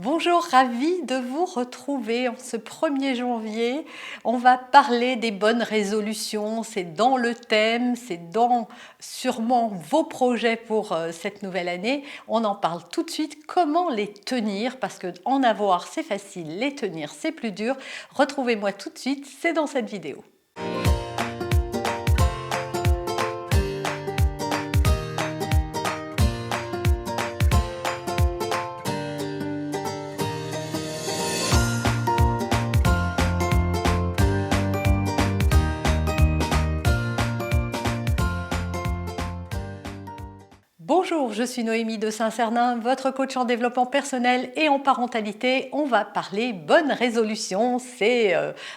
Bonjour, ravie de vous retrouver en ce 1er janvier. On va parler des bonnes résolutions, c'est dans le thème, c'est dans sûrement vos projets pour cette nouvelle année. On en parle tout de suite, comment les tenir, parce que en avoir c'est facile, les tenir c'est plus dur. Retrouvez-moi tout de suite, c'est dans cette vidéo. Bonjour, je suis Noémie de Saint-Cernin, votre coach en développement personnel et en parentalité. On va parler bonnes résolutions, c'est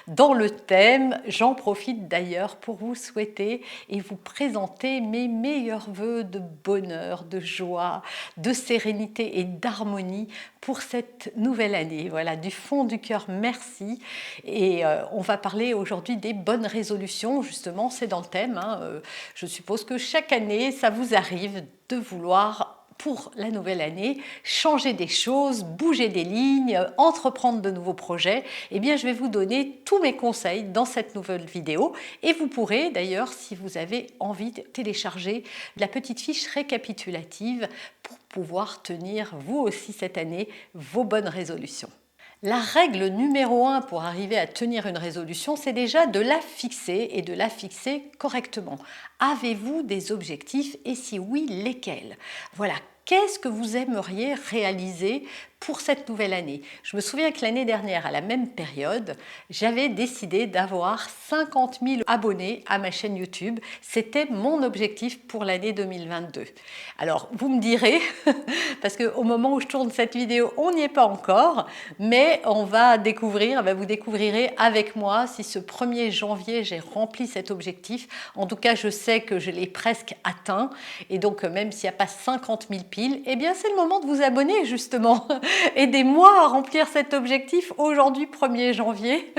dans le thème. J'en profite d'ailleurs pour vous souhaiter et vous présenter mes meilleurs vœux de bonheur, de joie, de sérénité et d'harmonie pour cette nouvelle année. Voilà, du fond du cœur, merci. Et on va parler aujourd'hui des bonnes résolutions, justement, c'est dans le thème. Je suppose que chaque année, ça vous arrive de vouloir, pour la nouvelle année, changer des choses, bouger des lignes, entreprendre de nouveaux projets. Eh bien, je vais vous donner tous mes conseils dans cette nouvelle vidéo et vous pourrez d'ailleurs, si vous avez envie, de télécharger la petite fiche récapitulative pour pouvoir tenir vous aussi cette année vos bonnes résolutions. La règle numéro 1 pour arriver à tenir une résolution, c'est déjà de la fixer et de la fixer correctement. Avez-vous des objectifs et si oui, lesquels? Voilà, qu'est-ce que vous aimeriez réaliser pour cette nouvelle année? Je me souviens que l'année dernière, à la même période, j'avais décidé d'avoir 50 000 abonnés à ma chaîne YouTube. C'était mon objectif pour l'année 2022. Alors, vous me direz, parce qu'au moment où je tourne cette vidéo, on n'y est pas encore, mais on va découvrir, vous découvrirez avec moi si ce 1er janvier, j'ai rempli cet objectif. En tout cas, je sais que je l'ai presque atteint. Et donc, même s'il n'y a pas 50 000 piles, eh bien, c'est le moment de vous abonner, justement. Aidez-moi à remplir cet objectif aujourd'hui, 1er janvier.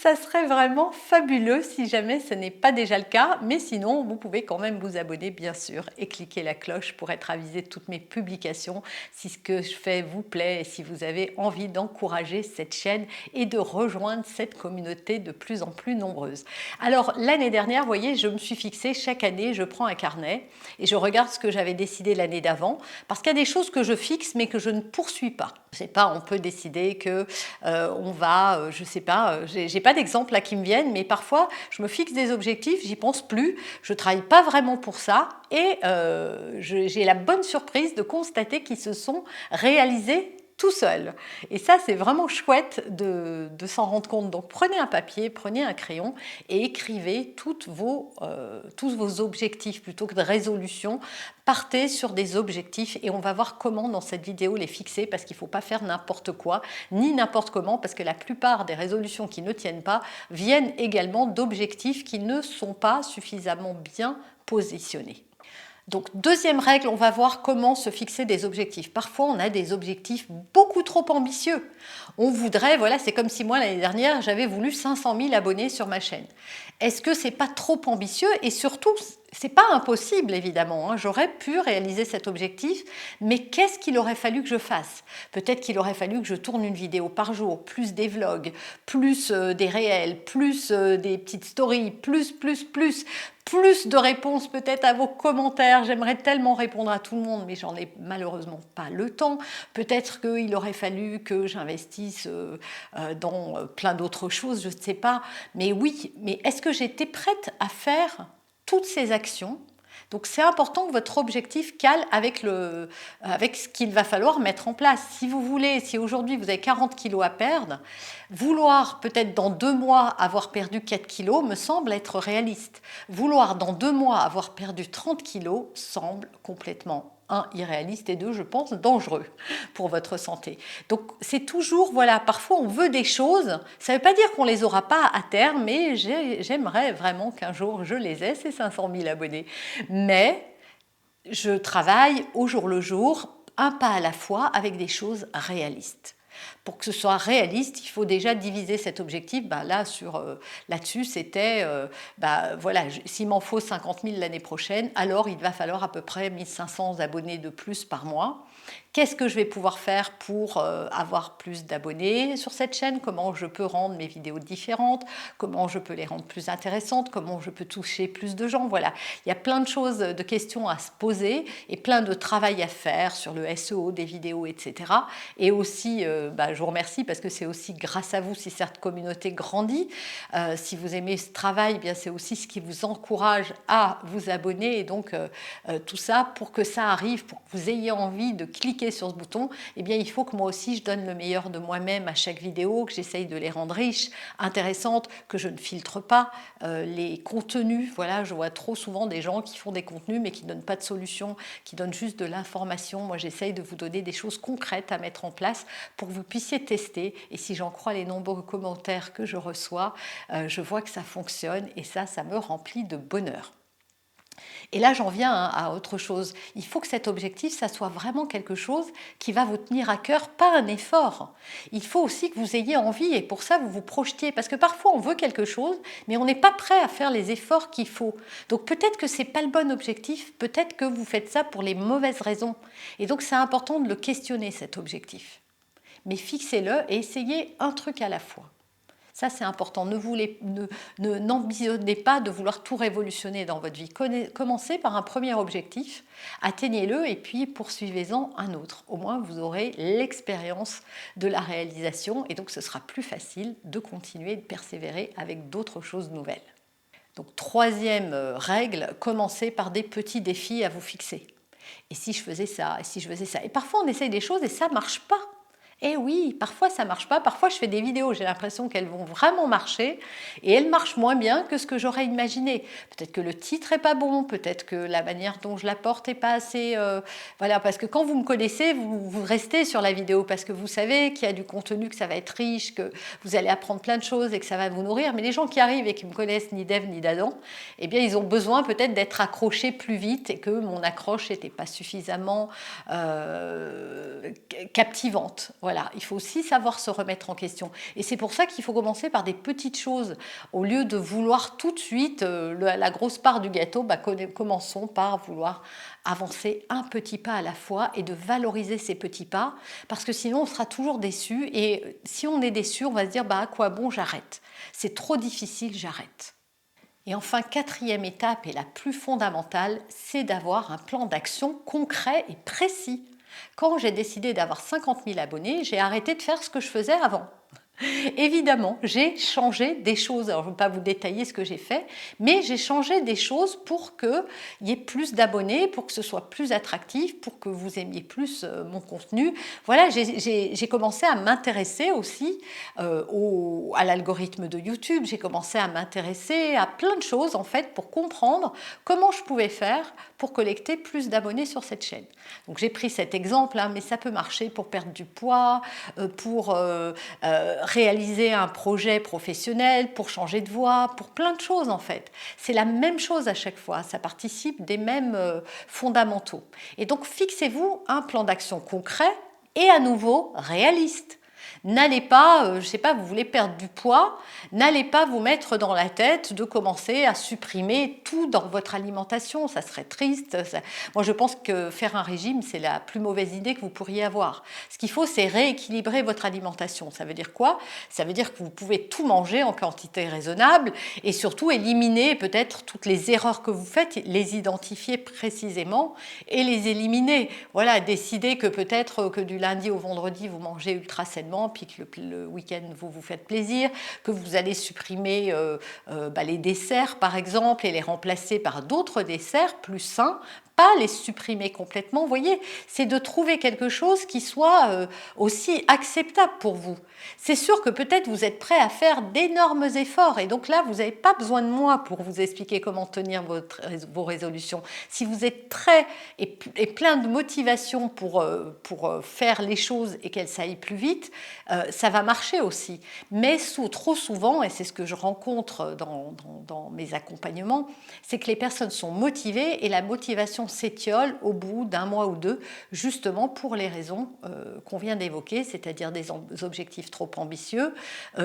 Ça serait vraiment fabuleux si jamais ce n'est pas déjà le cas. Mais sinon, vous pouvez quand même vous abonner, bien sûr, et cliquer la cloche pour être avisé de toutes mes publications, si ce que je fais vous plaît et si vous avez envie d'encourager cette chaîne et de rejoindre cette communauté de plus en plus nombreuse. Alors, l'année dernière, vous voyez, je me suis fixé chaque année, je prends un carnet et je regarde ce que j'avais décidé l'année d'avant, parce qu'il y a des choses que je fixe mais que je ne poursuis pas. Je sais pas, on peut décider que on va, je sais pas, j'ai pas d'exemple là qui me viennent, mais parfois je me fixe des objectifs, j'y pense plus, je travaille pas vraiment pour ça et j'ai la bonne surprise de constater qu'ils se sont réalisés tout seul. Et ça, c'est vraiment chouette de s'en rendre compte. Donc, prenez un papier, prenez un crayon et écrivez tous vos objectifs plutôt que de résolutions. Partez sur des objectifs et on va voir comment dans cette vidéo les fixer parce qu'il ne faut pas faire n'importe quoi ni n'importe comment parce que la plupart des résolutions qui ne tiennent pas viennent également d'objectifs qui ne sont pas suffisamment bien positionnés. Donc, deuxième règle, on va voir comment se fixer des objectifs. Parfois, on a des objectifs beaucoup trop ambitieux. On voudrait, voilà, c'est comme si moi, l'année dernière, j'avais voulu 500 000 abonnés sur ma chaîne. Est-ce que c'est pas trop ambitieux? Et surtout, c'est pas impossible, évidemment. J'aurais pu réaliser cet objectif, mais qu'est-ce qu'il aurait fallu que je fasse? Peut-être qu'il aurait fallu que je tourne une vidéo par jour, plus des vlogs, plus des réels, plus des petites stories, plus de réponses peut-être à vos commentaires. J'aimerais tellement répondre à tout le monde, mais j'en ai malheureusement pas le temps. Peut-être qu'il aurait fallu que j'investisse dans plein d'autres choses, je ne sais pas. Mais oui, mais est-ce que j'étais prête à faire toutes ces actions? Donc c'est important que votre objectif cale avec ce qu'il va falloir mettre en place. Si vous voulez, si aujourd'hui vous avez 40 kilos à perdre, vouloir peut-être dans 2 mois avoir perdu 4 kilos me semble être réaliste. Vouloir dans 2 mois avoir perdu 30 kilos semble complètement irréaliste et 2, je pense, dangereux pour votre santé. Donc c'est toujours, voilà, parfois on veut des choses, ça ne veut pas dire qu'on ne les aura pas à terme, mais j'aimerais vraiment qu'un jour je les ai, ces 500 000 abonnés. Mais je travaille au jour le jour, un pas à la fois, avec des choses réalistes. Pour que ce soit réaliste, il faut déjà diviser cet objectif. Là-dessus, c'était, voilà, s'il m'en faut 50 000 l'année prochaine, alors il va falloir à peu près 1 500 abonnés de plus par mois. Qu'est-ce que je vais pouvoir faire pour avoir plus d'abonnés sur cette chaîne? Comment je peux rendre mes vidéos différentes? Comment je peux les rendre plus intéressantes? Comment je peux toucher plus de gens? Voilà, il y a plein de choses, de questions à se poser et plein de travail à faire sur le SEO des vidéos, etc. Et aussi, je vous remercie parce que c'est aussi grâce à vous si cette communauté grandit. Si vous aimez ce travail, eh bien c'est aussi ce qui vous encourage à vous abonner. Et donc, tout ça, pour que ça arrive, pour que vous ayez envie de cliquer sur ce bouton, eh bien, il faut que moi aussi je donne le meilleur de moi-même à chaque vidéo, que j'essaye de les rendre riches, intéressantes, que je ne filtre pas les contenus. Voilà, je vois trop souvent des gens qui font des contenus mais qui ne donnent pas de solution, qui donnent juste de l'information. Moi, j'essaye de vous donner des choses concrètes à mettre en place pour que vous puissiez tester. Et si j'en crois les nombreux commentaires que je reçois, je vois que ça fonctionne et ça me remplit de bonheur. Et là, j'en viens à autre chose. Il faut que cet objectif, ça soit vraiment quelque chose qui va vous tenir à cœur, pas un effort. Il faut aussi que vous ayez envie et pour ça, vous vous projetiez. Parce que parfois, on veut quelque chose, mais on n'est pas prêt à faire les efforts qu'il faut. Donc peut-être que ce n'est pas le bon objectif, peut-être que vous faites ça pour les mauvaises raisons. Et donc, c'est important de le questionner, cet objectif. Mais fixez-le et essayez un truc à la fois. Ça, c'est important. N'ambitionnez pas de vouloir tout révolutionner dans votre vie. Commencez par un premier objectif, atteignez-le et puis poursuivez-en un autre. Au moins, vous aurez l'expérience de la réalisation et donc ce sera plus facile de continuer, de persévérer avec d'autres choses nouvelles. Donc, troisième règle, commencez par des petits défis à vous fixer. Et si je faisais ça, et si je faisais ça. Et parfois, on essaye des choses et ça ne marche pas. Eh oui, parfois ça ne marche pas, parfois je fais des vidéos, j'ai l'impression qu'elles vont vraiment marcher et elles marchent moins bien que ce que j'aurais imaginé. Peut-être que le titre n'est pas bon, peut-être que la manière dont je la porte n'est pas assez... Voilà, parce que quand vous me connaissez, vous restez sur la vidéo parce que vous savez qu'il y a du contenu, que ça va être riche, que vous allez apprendre plein de choses et que ça va vous nourrir. Mais les gens qui arrivent et qui ne me connaissent ni d'Ève ni d'Adam, eh bien ils ont besoin peut-être d'être accrochés plus vite et que mon accroche n'était pas suffisamment captivante. Voilà, il faut aussi savoir se remettre en question. Et c'est pour ça qu'il faut commencer par des petites choses. Au lieu de vouloir tout de suite la grosse part du gâteau, commençons par vouloir avancer un petit pas à la fois et de valoriser ces petits pas, parce que sinon on sera toujours déçu. Et si on est déçu, on va se dire à quoi bon, j'arrête. C'est trop difficile, j'arrête. Et enfin, quatrième étape et la plus fondamentale, c'est d'avoir un plan d'action concret et précis. Quand j'ai décidé d'avoir 50 000 abonnés, j'ai arrêté de faire ce que je faisais avant. Évidemment, j'ai changé des choses. Alors, je ne vais pas vous détailler ce que j'ai fait, mais j'ai changé des choses pour qu'il y ait plus d'abonnés, pour que ce soit plus attractif, pour que vous aimiez plus mon contenu. Voilà, j'ai commencé à m'intéresser aussi à l'algorithme de YouTube. J'ai commencé à m'intéresser à plein de choses, en fait, pour comprendre comment je pouvais faire pour collecter plus d'abonnés sur cette chaîne. Donc, j'ai pris cet exemple, mais ça peut marcher pour perdre du poids, pour réaliser un projet professionnel, pour changer de voie, pour plein de choses en fait. C'est la même chose à chaque fois, ça participe des mêmes fondamentaux. Et donc fixez-vous un plan d'action concret et à nouveau réaliste. N'allez pas, je ne sais pas, vous voulez perdre du poids, n'allez pas vous mettre dans la tête de commencer à supprimer tout dans votre alimentation, ça serait triste. Moi, je pense que faire un régime, c'est la plus mauvaise idée que vous pourriez avoir. Ce qu'il faut, c'est rééquilibrer votre alimentation. Ça veut dire quoi? Ça veut dire que vous pouvez tout manger en quantité raisonnable et surtout éliminer peut-être toutes les erreurs que vous faites, les identifier précisément et les éliminer. Voilà, décider que peut-être que du lundi au vendredi, vous mangez ultra sainement, puis que le week-end, vous vous faites plaisir, que vous allez supprimer les desserts, par exemple, et les remplacer par d'autres desserts plus sains, pas les supprimer complètement. Vous voyez, c'est de trouver quelque chose qui soit aussi acceptable pour vous. C'est sûr que peut-être vous êtes prêt à faire d'énormes efforts et donc là, vous n'avez pas besoin de moi pour vous expliquer comment tenir vos résolutions. Si vous êtes prêt et plein de motivation pour faire les choses et qu'elles aillent plus vite, ça va marcher aussi. Mais trop souvent, et c'est ce que je rencontre dans mes accompagnements, c'est que les personnes sont motivées et la motivation s'étiole au bout d'un mois ou deux, justement pour les raisons qu'on vient d'évoquer, c'est-à-dire des objectifs trop ambitieux,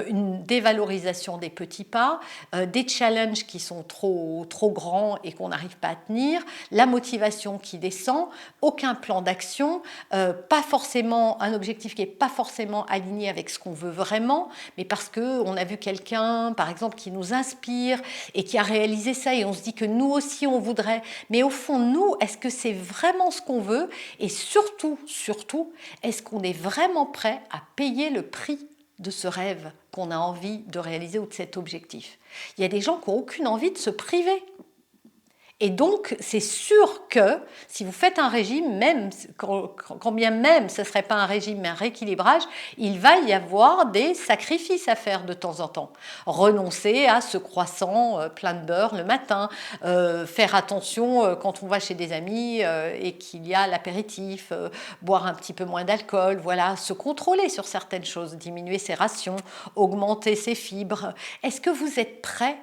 une dévalorisation des petits pas, des challenges qui sont trop grands et qu'on n'arrive pas à tenir, la motivation qui descend, aucun plan d'action, pas forcément un objectif qui n'est pas forcément aligné avec ce qu'on veut vraiment, mais parce qu'on a vu quelqu'un, par exemple, qui nous inspire et qui a réalisé ça et on se dit que nous aussi on voudrait, mais au fond, nous, est-ce que c'est vraiment ce qu'on veut? Et surtout, est-ce qu'on est vraiment prêt à payer le prix de ce rêve qu'on a envie de réaliser ou de cet objectif? Il y a des gens qui n'ont aucune envie de se priver. Et donc, c'est sûr que si vous faites un régime, même quand bien même ce ne serait pas un régime mais un rééquilibrage, il va y avoir des sacrifices à faire de temps en temps. Renoncer à ce croissant plein de beurre le matin, faire attention quand on va chez des amis et qu'il y a l'apéritif, boire un petit peu moins d'alcool, voilà, se contrôler sur certaines choses, diminuer ses rations, augmenter ses fibres. Est-ce que vous êtes prêt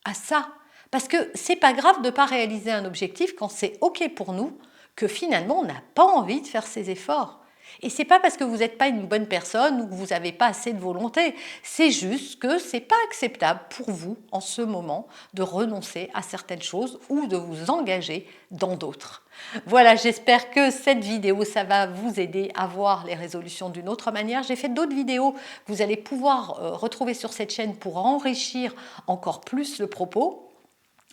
à ça? Parce que c'est pas grave de ne pas réaliser un objectif quand c'est OK pour nous, que finalement on n'a pas envie de faire ces efforts. Et c'est pas parce que vous n'êtes pas une bonne personne ou que vous n'avez pas assez de volonté, c'est juste que c'est pas acceptable pour vous en ce moment de renoncer à certaines choses ou de vous engager dans d'autres. Voilà, j'espère que cette vidéo, ça va vous aider à voir les résolutions d'une autre manière. J'ai fait d'autres vidéos que vous allez pouvoir retrouver sur cette chaîne pour enrichir encore plus le propos.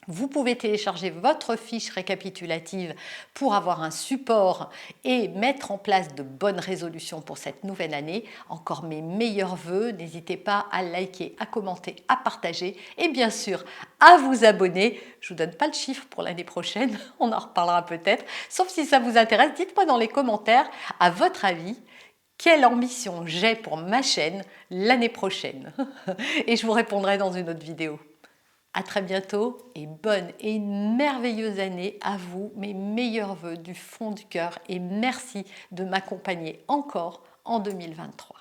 Vous pouvez télécharger votre fiche récapitulative pour avoir un support et mettre en place de bonnes résolutions pour cette nouvelle année. Encore mes meilleurs vœux. N'hésitez pas à liker, à commenter, à partager et bien sûr à vous abonner. Je ne vous donne pas le chiffre pour l'année prochaine, on en reparlera peut-être. Sauf si ça vous intéresse, dites-moi dans les commentaires, à votre avis, quelle ambition j'ai pour ma chaîne l'année prochaine. Et je vous répondrai dans une autre vidéo. À très bientôt et bonne et une merveilleuse année à vous, mes meilleurs vœux du fond du cœur et merci de m'accompagner encore en 2023.